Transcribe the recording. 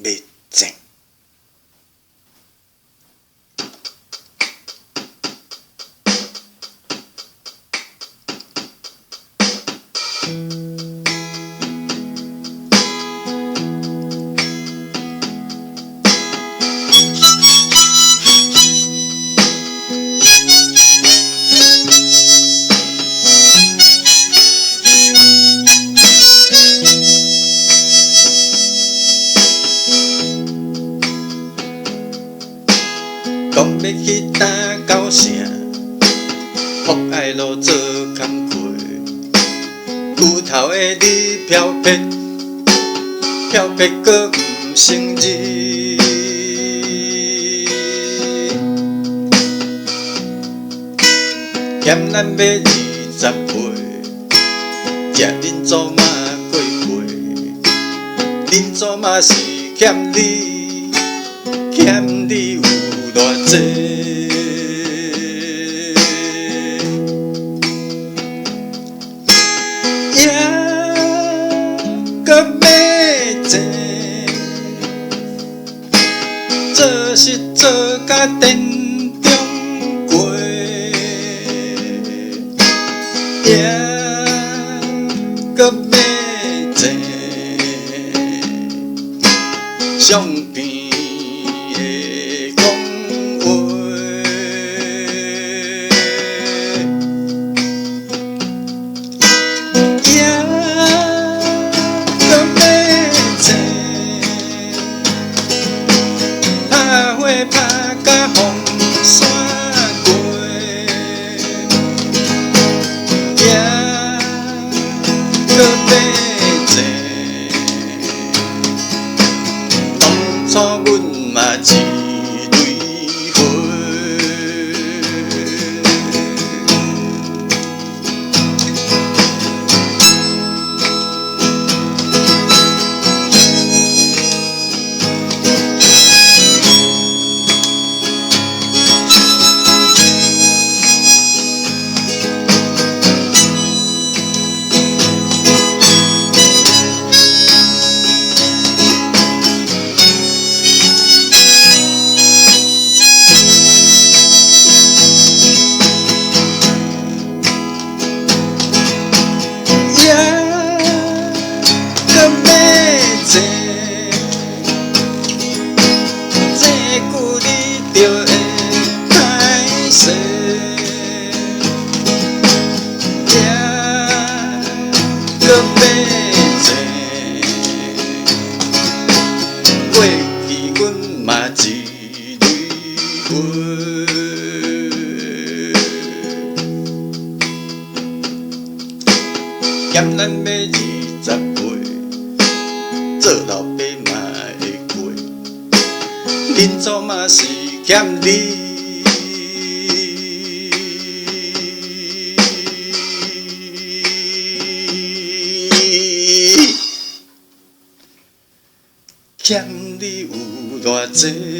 袂正。讲要去打狗城，福爱路做工课，牛头的你漂泊，漂泊搁毋成日。嫌咱要20岁，食恁祖妈过辈，恁祖妈是欠你，欠你有偌济？也搁要钱，做事做甲电中过，也搁要钱，相片。拍甲风山过，也搁要钱。当初阮嘛一蕊花，就会歹势，也搁要钱。过去阮嘛一蕊花，嫌咱要20岁，做老爸嘛会过，恁祖嘛是。欠你，欠你有偌济？